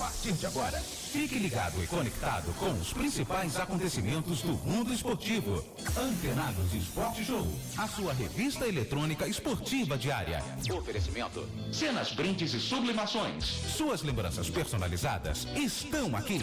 partir de agora, fique ligado e conectado com os principais acontecimentos do mundo esportivo. Antenados Esporte Show, a sua revista eletrônica esportiva diária. Oferecimento: cenas, brindes e sublimações. Suas lembranças personalizadas estão aqui.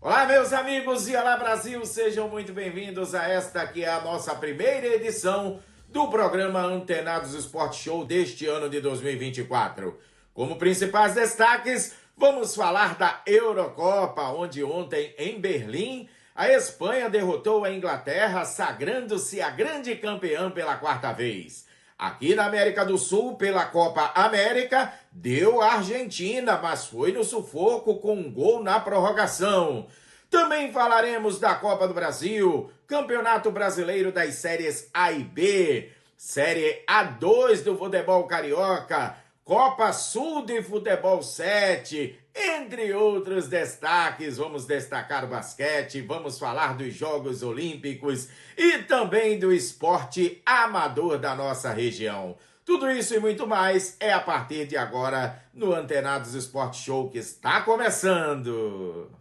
Olá, meus amigos, e olá, Brasil, sejam muito bem-vindos a esta que é a nossa primeira edição do programa Antenados Esporte Show deste ano de 2024. Como principais destaques, vamos falar da Eurocopa, onde ontem, em Berlim, a Espanha derrotou a Inglaterra, sagrando-se a grande campeã pela quarta vez. Aqui na América do Sul, pela Copa América, deu a Argentina, mas foi no sufoco com um gol na prorrogação. Também falaremos da Copa do Brasil, Campeonato Brasileiro das Séries A e B, Série A2 do futebol carioca, Copa Sul de Futebol 7, entre outros destaques. Vamos destacar o basquete, vamos falar dos Jogos Olímpicos e também do esporte amador da nossa região. Tudo isso e muito mais é a partir de agora no Antenados Esporte Show, que está começando.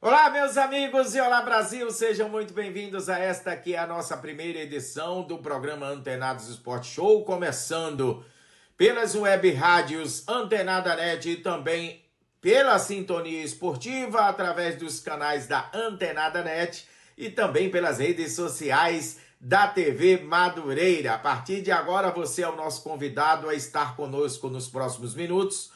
Olá, meus amigos, e olá, Brasil, sejam muito bem-vindos a esta que é a nossa primeira edição do programa Antenados Esporte Show, começando pelas web rádios Antenada Net e também pela sintonia esportiva através dos canais da Antenada Net e também pelas redes sociais da TV Madureira. A partir de agora, você é o nosso convidado a estar conosco nos próximos minutos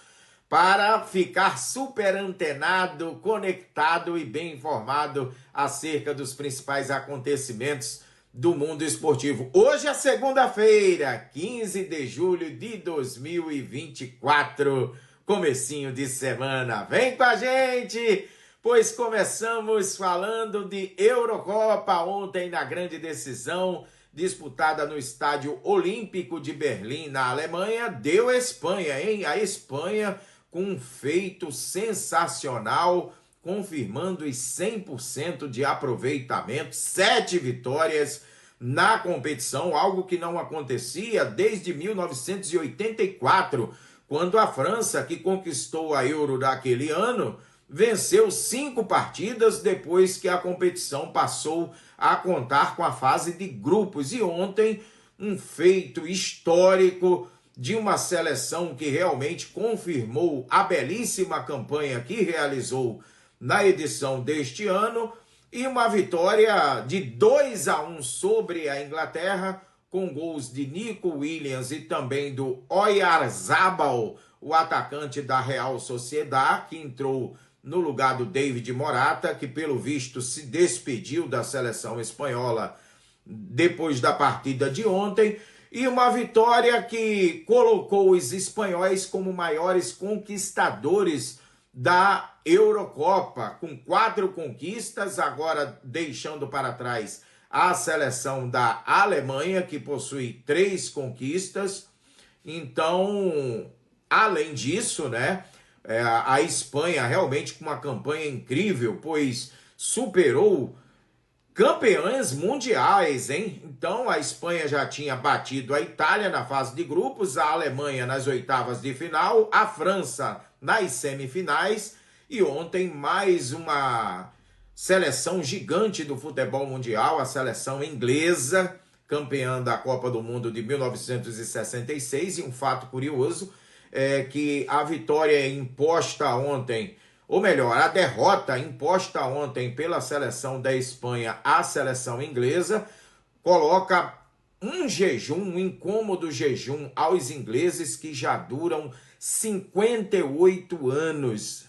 para ficar super antenado, conectado e bem informado acerca dos principais acontecimentos do mundo esportivo. Hoje é segunda-feira, 15 de julho de 2024, comecinho de semana. Vem com a gente, pois começamos falando de Eurocopa. Ontem, na grande decisão disputada no Estádio Olímpico de Berlim, na Alemanha, deu a Espanha, hein? A Espanha com um feito sensacional, confirmando os 100% de aproveitamento, 7 vitórias na competição, algo que não acontecia desde 1984, quando a França, que conquistou a Euro daquele ano, venceu 5 partidas depois que a competição passou a contar com a fase de grupos. E ontem, um feito histórico de uma seleção que realmente confirmou a belíssima campanha que realizou na edição deste ano e uma vitória de 2-1 sobre a Inglaterra, com gols de Nico Williams e também do Oyarzabal, o atacante da Real Sociedad, que entrou no lugar do David Morata, que pelo visto se despediu da seleção espanhola depois da partida de ontem. E uma vitória que colocou os espanhóis como maiores conquistadores da Eurocopa, com 4 conquistas, agora deixando para trás a seleção da Alemanha, que possui 3 conquistas. Então, além disso, né, a Espanha realmente com uma campanha incrível, pois superou campeões mundiais, hein? Então, a Espanha já tinha batido a Itália na fase de grupos, a Alemanha nas oitavas de final, a França nas semifinais, e ontem mais uma seleção gigante do futebol mundial, a seleção inglesa, campeã da Copa do Mundo de 1966, e um fato curioso é que a vitória imposta ontem, ou melhor, a derrota imposta ontem pela seleção da Espanha à seleção inglesa, coloca um jejum, um incômodo jejum aos ingleses que já duram 58 anos.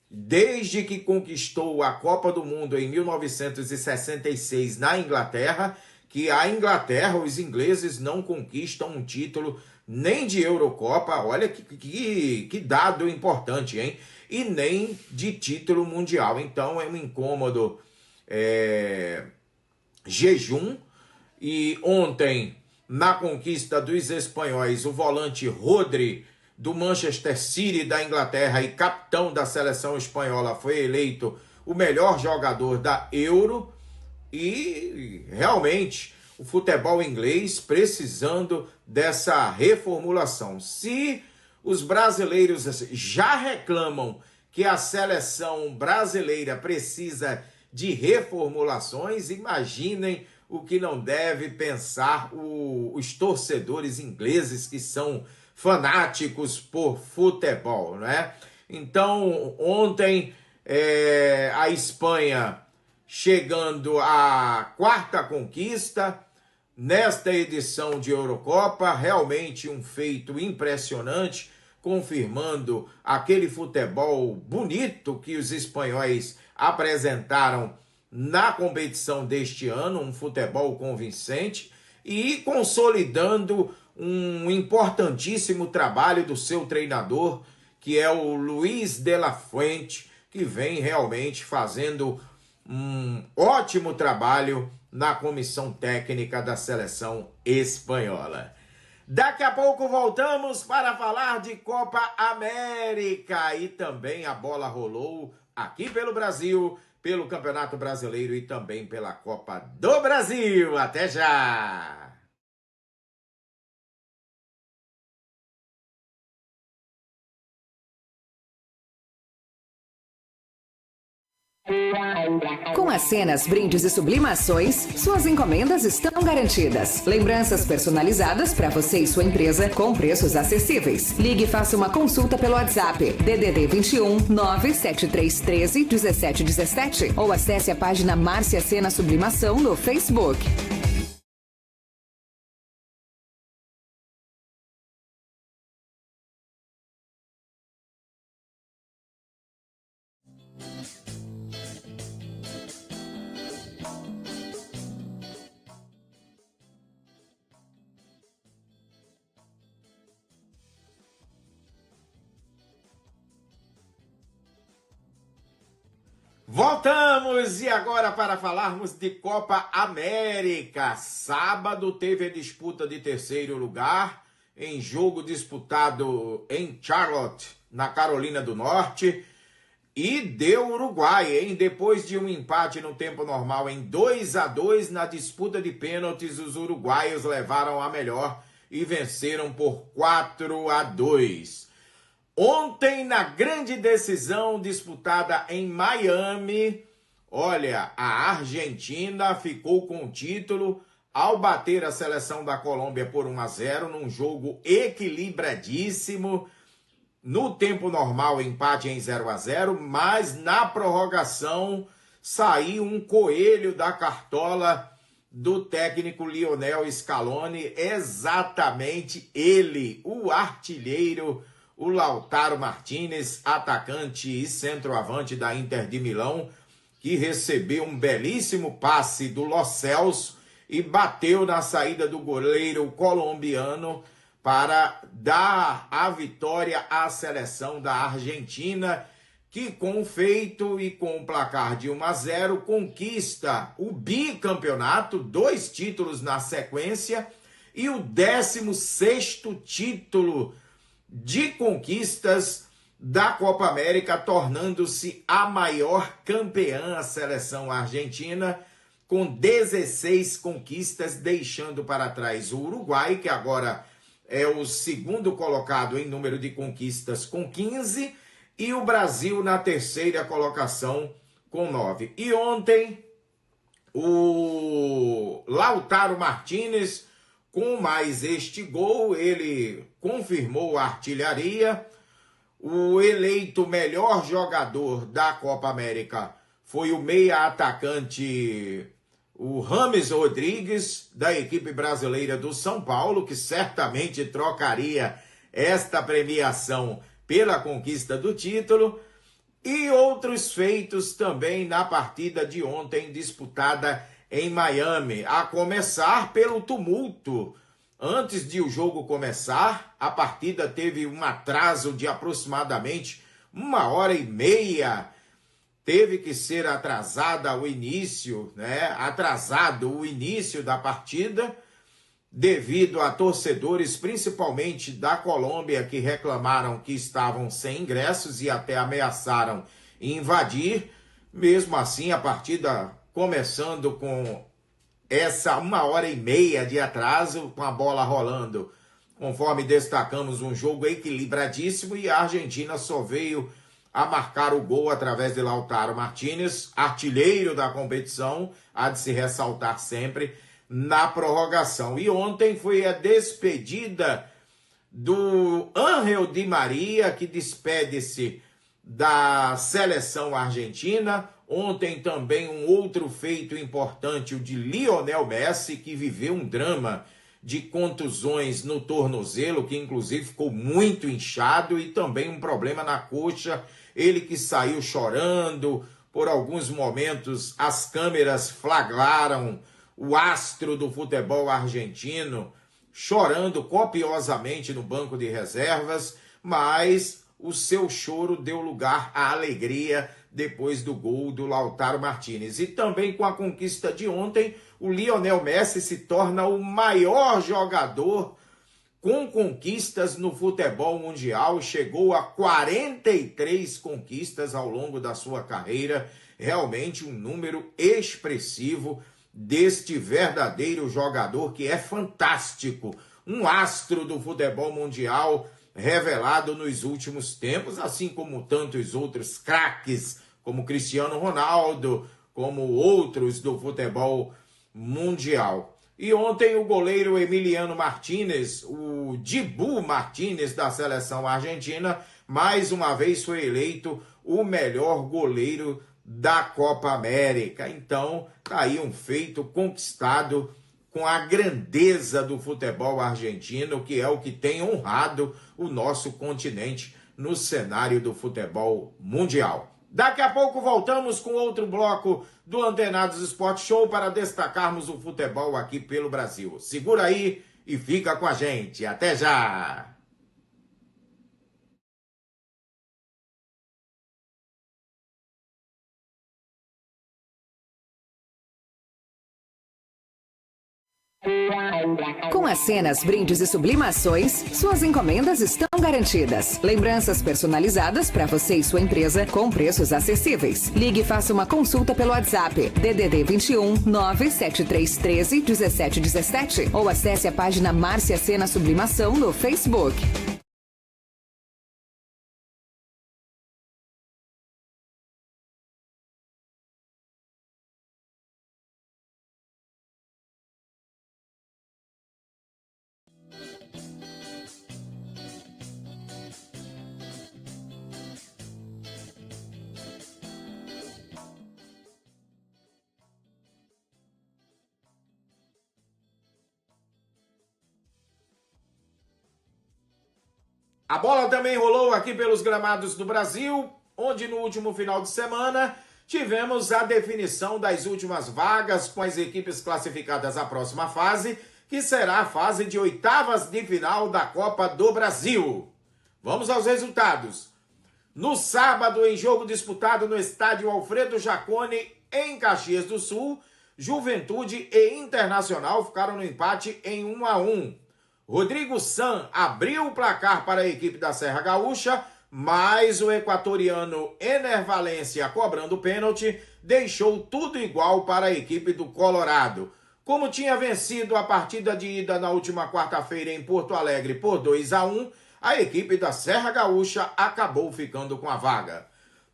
Desde que conquistou a Copa do Mundo em 1966 na Inglaterra, que a Inglaterra, os ingleses não conquistam um título nem de Eurocopa, olha que dado importante, hein? E nem de título mundial. Então é um incômodo jejum. E ontem, na conquista dos espanhóis, o volante Rodri, do Manchester City da Inglaterra e capitão da seleção espanhola, foi eleito o melhor jogador da Euro. E realmente o futebol inglês precisando dessa reformulação. Se os brasileiros já reclamam que a seleção brasileira precisa de reformulações, imaginem o que não deve pensar os torcedores ingleses que são fanáticos por futebol, né? Então, ontem a Espanha chegando à 4ª conquista nesta edição de Eurocopa, realmente um feito impressionante, confirmando aquele futebol bonito que os espanhóis apresentaram na competição deste ano, um futebol convincente, e consolidando um importantíssimo trabalho do seu treinador, que é o Luis de la Fuente, que vem realmente fazendo um ótimo trabalho na comissão técnica da seleção espanhola. Daqui a pouco voltamos para falar de Copa América, e também a bola rolou aqui pelo Brasil, pelo Campeonato Brasileiro e também pela Copa do Brasil. Até já! Com as cenas, brindes e sublimações, suas encomendas estão garantidas. Lembranças personalizadas para você e sua empresa com preços acessíveis. Ligue e faça uma consulta pelo WhatsApp DDD 21 97313 1717 ou acesse a página Márcia Cena Sublimação no Facebook. Voltamos, e agora para falarmos de Copa América. Sábado teve a disputa de 3º lugar em jogo disputado em Charlotte, na Carolina do Norte, e deu Uruguai, hein? Depois de um empate no tempo normal em 2-2, na disputa de pênaltis, os uruguaios levaram a melhor e venceram por 4-2. Ontem, na grande decisão disputada em Miami, olha, a Argentina ficou com o título ao bater a seleção da Colômbia por 1-0 num jogo equilibradíssimo. No tempo normal, empate em 0-0, mas na prorrogação saiu um coelho da cartola do técnico Lionel Scaloni, exatamente ele, o artilheiro, o Lautaro Martínez, atacante e centroavante da Inter de Milão, que recebeu um belíssimo passe do Lo Celso e bateu na saída do goleiro colombiano para dar a vitória à seleção da Argentina, que com o feito e com o placar de 1-0 conquista o bicampeonato, 2 títulos na sequência e o 16º título de conquistas da Copa América, tornando-se a maior campeã, a seleção argentina, com 16 conquistas, deixando para trás o Uruguai, que agora é o segundo colocado em número de conquistas com 15, e o Brasil na terceira colocação com 9. E ontem, o Lautaro Martínez, com mais este gol, ele confirmou a artilharia. O eleito melhor jogador da Copa América foi o meia-atacante, o James Rodrigues, da equipe brasileira do São Paulo, que certamente trocaria esta premiação pela conquista do título. E outros feitos também na partida de ontem, disputada em Miami, a começar pelo tumulto. Antes de o jogo começar, a partida teve um atraso de aproximadamente 1h30. Teve que ser atrasada o início, atrasado o início da partida, devido a torcedores, principalmente da Colômbia, que reclamaram que estavam sem ingressos e até ameaçaram invadir. Mesmo assim, a partida começando com essa 1h30 de atraso, com a bola rolando, conforme destacamos, um jogo equilibradíssimo, e a Argentina só veio a marcar o gol através de Lautaro Martínez, artilheiro da competição, há de se ressaltar sempre, na prorrogação. E ontem foi a despedida do Ángel Di Maria, que despede-se da seleção argentina. Ontem também um outro feito importante, o de Lionel Messi, que viveu um drama de contusões no tornozelo, que inclusive ficou muito inchado, e também um problema na coxa, ele que saiu chorando. Por alguns momentos as câmeras flagraram o astro do futebol argentino chorando copiosamente no banco de reservas, mas o seu choro deu lugar à alegria depois do gol do Lautaro Martínez. E também com a conquista de ontem, o Lionel Messi se torna o maior jogador com conquistas no futebol mundial, chegou a 43 conquistas ao longo da sua carreira, realmente um número expressivo deste verdadeiro jogador que é fantástico, um astro do futebol mundial revelado nos últimos tempos, assim como tantos outros craques, como Cristiano Ronaldo, como outros do futebol mundial. E ontem o goleiro Emiliano Martínez, o Dibu Martínez da seleção argentina, mais uma vez foi eleito o melhor goleiro da Copa América. Então, tá aí um feito conquistado com a grandeza do futebol argentino, que é o que tem honrado o nosso continente no cenário do futebol mundial. Daqui a pouco voltamos com outro bloco do Antenados Esporte Show para destacarmos o futebol aqui pelo Brasil. Segura aí e fica com a gente. Até já! Com as cenas, brindes e sublimações, suas encomendas estão garantidas. Lembranças personalizadas para você e sua empresa com preços acessíveis. Ligue e faça uma consulta pelo WhatsApp DDD 21 97313 1717 ou acesse a página Márcia Cena Sublimação no Facebook. A bola também rolou aqui pelos gramados do Brasil, onde no último final de semana tivemos a definição das últimas vagas com as equipes classificadas à próxima fase, que será a fase de oitavas de final da Copa do Brasil. Vamos aos resultados. No sábado, em jogo disputado no estádio Alfredo Jaconi, em Caxias do Sul, Juventude e Internacional ficaram no empate em 1-1. Rodrigo San abriu o placar para a equipe da Serra Gaúcha, mas o equatoriano Ener Valencia, cobrando pênalti, deixou tudo igual para a equipe do Colorado. Como tinha vencido a partida de ida na última quarta-feira em Porto Alegre por 2-1, a equipe da Serra Gaúcha acabou ficando com a vaga.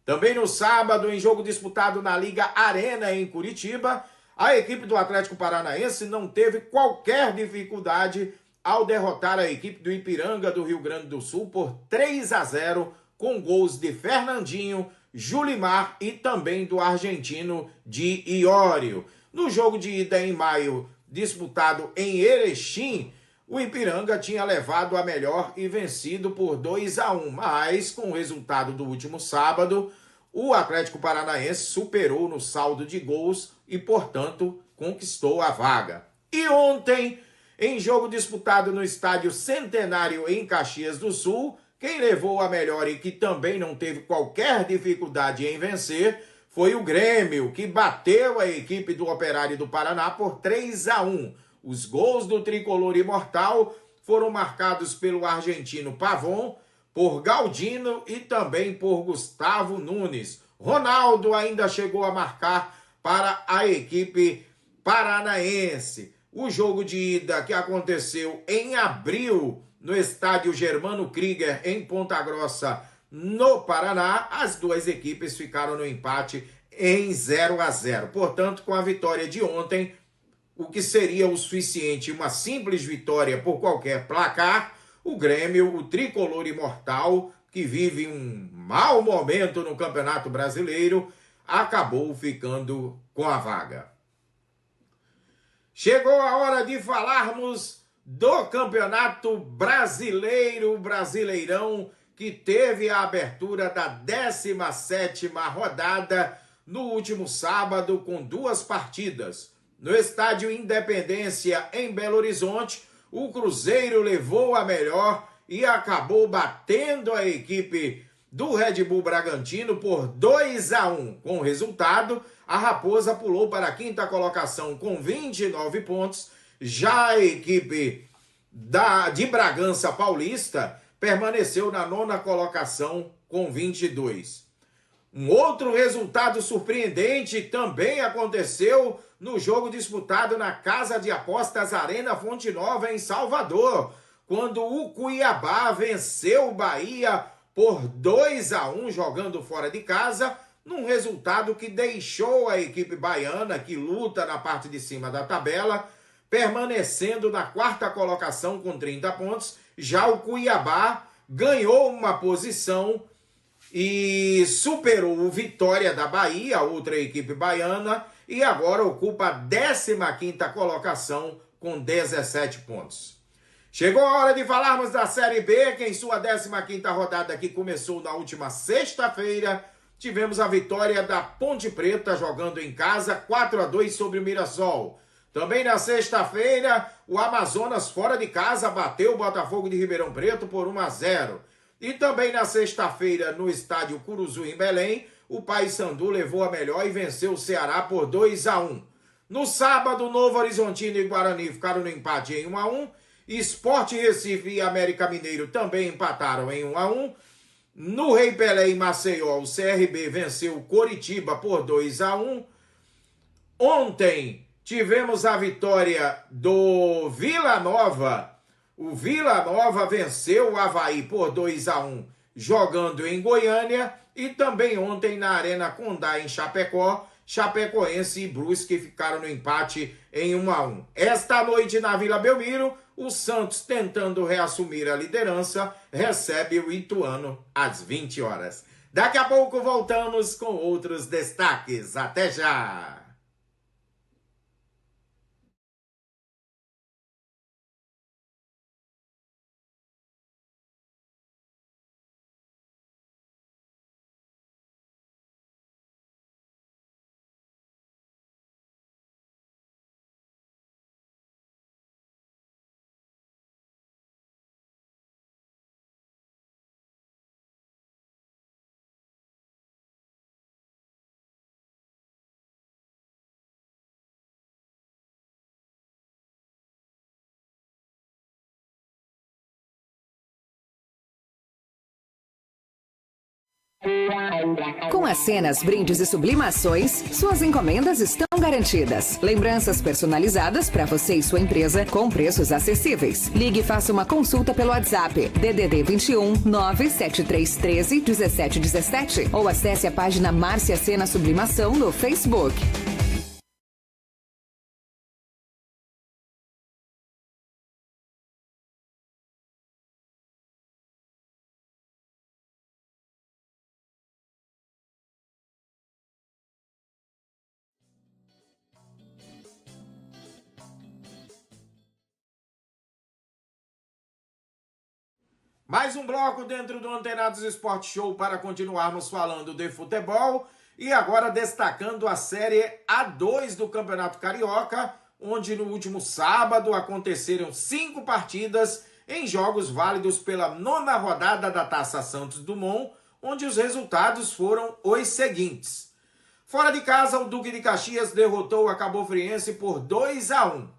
Também no sábado, em jogo disputado na Liga Arena em Curitiba, a equipe do Atlético Paranaense não teve qualquer dificuldade ao derrotar a equipe do Ipiranga do Rio Grande do Sul por 3-0, com gols de Fernandinho, Julimar e também do argentino de Iorio. No jogo de ida em maio, disputado em Erechim, o Ipiranga tinha levado a melhor e vencido por 2-1, mas com o resultado do último sábado, o Atlético Paranaense superou no saldo de gols e, portanto, conquistou a vaga. E ontem, em jogo disputado no estádio Centenário em Caxias do Sul, quem levou a melhor e que também não teve qualquer dificuldade em vencer foi o Grêmio, que bateu a equipe do Operário do Paraná por 3-1. Os gols do tricolor imortal foram marcados pelo argentino Pavon, por Galdino e também por Gustavo Nunes. Ronaldo ainda chegou a marcar para a equipe paranaense. O jogo de ida que aconteceu em abril no estádio Germano Krieger em Ponta Grossa, no Paraná, as duas equipes ficaram no empate em 0-0. Portanto, com a vitória de ontem, o que seria o suficiente, uma simples vitória por qualquer placar, o Grêmio, o tricolor imortal, que vive um mau momento no Campeonato Brasileiro, acabou ficando com a vaga. Chegou a hora de falarmos do Campeonato Brasileiro, Brasileirão, que teve a abertura da 17ª rodada no último sábado com 2 partidas. No estádio Independência, em Belo Horizonte, o Cruzeiro levou a melhor e acabou batendo a equipe do Red Bull Bragantino por 2-1. Com o resultado, a Raposa pulou para a 5ª colocação com 29 pontos. Já a equipe de Bragança Paulista permaneceu na 9ª colocação com 22. Um outro resultado surpreendente também aconteceu no jogo disputado na Casa de Apostas Arena Fonte Nova, em Salvador, quando o Cuiabá venceu o Bahia por 2-1, jogando fora de casa, num resultado que deixou a equipe baiana, que luta na parte de cima da tabela, permanecendo na 4ª colocação com 30 pontos. Já o Cuiabá ganhou uma posição e superou o Vitória da Bahia, outra equipe baiana, e agora ocupa a 15ª colocação com 17 pontos. Chegou a hora de falarmos da Série B, que em sua 15ª rodada, que começou na última sexta-feira, tivemos a vitória da Ponte Preta jogando em casa 4-2 sobre o Mirassol. Também na sexta-feira, o Amazonas fora de casa bateu o Botafogo de Ribeirão Preto por 1-0. E também na sexta-feira, no estádio Curuzu, em Belém, o Paysandu levou a melhor e venceu o Ceará por 2-1. No sábado, Novo Horizontino e Guarani ficaram no empate em 1-1. Sport Recife e América Mineiro também empataram em 1-1. No Rei Pelé, em Maceió, o CRB venceu o Coritiba por 2-1. Ontem tivemos a vitória do Vila Nova. O Vila Nova venceu o Avaí por 2-1, jogando em Goiânia. E também ontem na Arena Condá, em Chapecó, Chapecoense e Brusque ficaram no empate em 1-1. Esta noite na Vila Belmiro, o Santos, tentando reassumir a liderança, recebe o Ituano às 20 horas. Daqui a pouco voltamos com outros destaques. Até já! Com as cenas, brindes e sublimações, suas encomendas estão garantidas. Lembranças personalizadas para você e sua empresa com preços acessíveis. Ligue e faça uma consulta pelo WhatsApp DDD 21 97313 1717 ou acesse a página Márcia Cena Sublimação no Facebook. Mais um bloco dentro do Antenados Esporte Show para continuarmos falando de futebol e agora destacando a Série A2 do Campeonato Carioca, onde no último sábado aconteceram 5 partidas em jogos válidos pela 9ª rodada da Taça Santos Dumont, onde os resultados foram os seguintes. Fora de casa, o Duque de Caxias derrotou a Cabofriense por 2-1.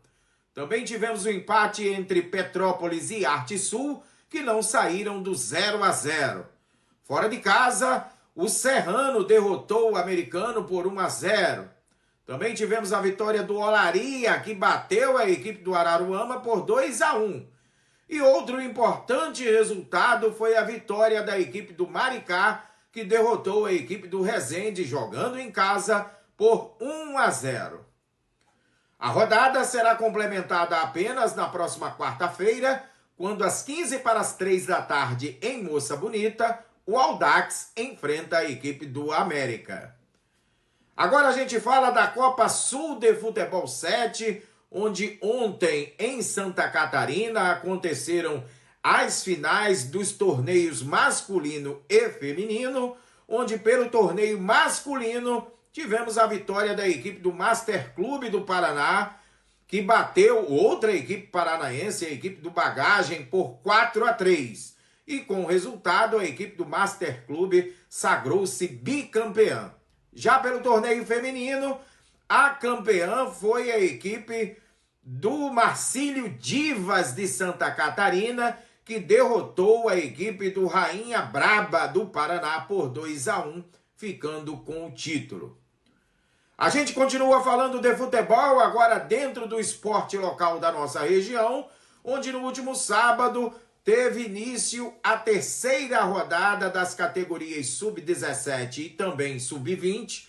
Também tivemos o empate entre Petrópolis e Arte Sul, que não saíram do 0-0. Fora de casa, o Serrano derrotou o Americano por 1-0. Também tivemos a vitória do Olaria, que bateu a equipe do Araruama por 2-1. E outro importante resultado foi a vitória da equipe do Maricá, que derrotou a equipe do Resende, jogando em casa, por 1-0. A rodada será complementada apenas na próxima quarta-feira, quando às 2:45 da tarde, em Moça Bonita, o Audax enfrenta a equipe do América. Agora a gente fala da Copa Sul de Futebol 7, onde ontem, em Santa Catarina, aconteceram as finais dos torneios masculino e feminino, onde pelo torneio masculino tivemos a vitória da equipe do Master Clube do Paraná, que bateu outra equipe paranaense, a equipe do Bagagem, por 4-3. E com o resultado, a equipe do Master Clube sagrou-se bicampeã. Já pelo torneio feminino, a campeã foi a equipe do Marcílio Divas de Santa Catarina, que derrotou a equipe do Rainha Braba do Paraná por 2-1, ficando com o título. A gente continua falando de futebol, agora dentro do esporte local da nossa região, onde no último sábado teve início a 3ª rodada das categorias Sub-17 e também Sub-20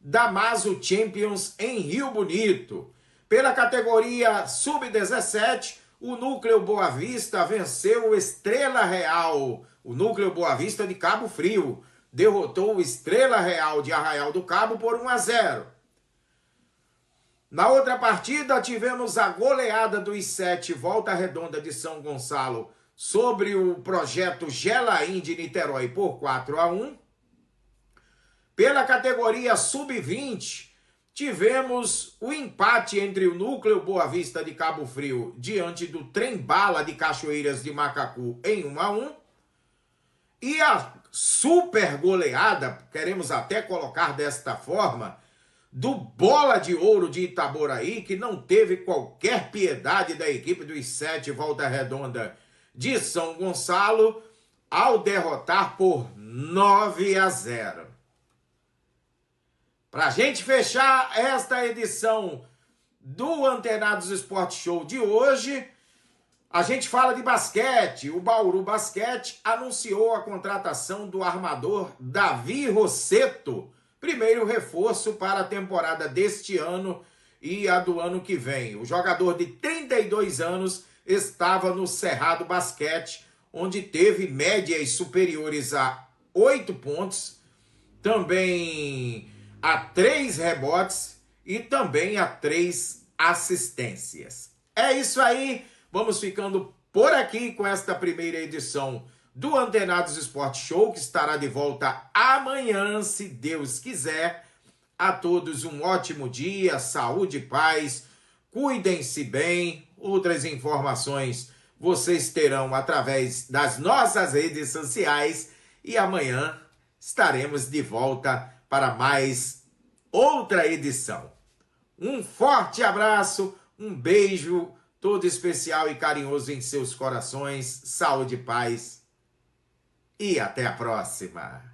da Mazo Champions em Rio Bonito. Pela categoria Sub-17, o Núcleo Boa Vista venceu o Estrela Real, o Núcleo Boa Vista de Cabo Frio, derrotou o Estrela Real de Arraial do Cabo por 1-0. Na outra partida, tivemos a goleada dos 7 Volta Redonda de São Gonçalo sobre o projeto Gelaim de Niterói por 4-1. Pela categoria Sub-20, tivemos o empate entre o Núcleo Boa Vista de Cabo Frio diante do Trem Bala de Cachoeiras de Macacu em 1-1. E a super goleada, queremos até colocar desta forma, do Bola de Ouro de Itaboraí, que não teve qualquer piedade da equipe dos 7 Volta Redonda de São Gonçalo, ao derrotar por 9-0. Para a gente fechar esta edição do Antenados Esporte Show de hoje, a gente fala de basquete. O Bauru Basquete anunciou a contratação do armador Davi Rosseto, primeiro reforço para a temporada deste ano e a do ano que vem. O jogador de 32 anos estava no Cerrado Basquete, onde teve médias superiores a 8 pontos, também a 3 rebotes e também a 3 assistências. É isso aí. Vamos ficando por aqui com esta primeira edição do Antenados Esporte Show, que estará de volta amanhã, se Deus quiser. A todos um ótimo dia, saúde e paz, cuidem-se bem. Outras informações vocês terão através das nossas redes sociais e amanhã estaremos de volta para mais outra edição. Um forte abraço, um beijo todo especial e carinhoso em seus corações, saúde e paz, e até a próxima.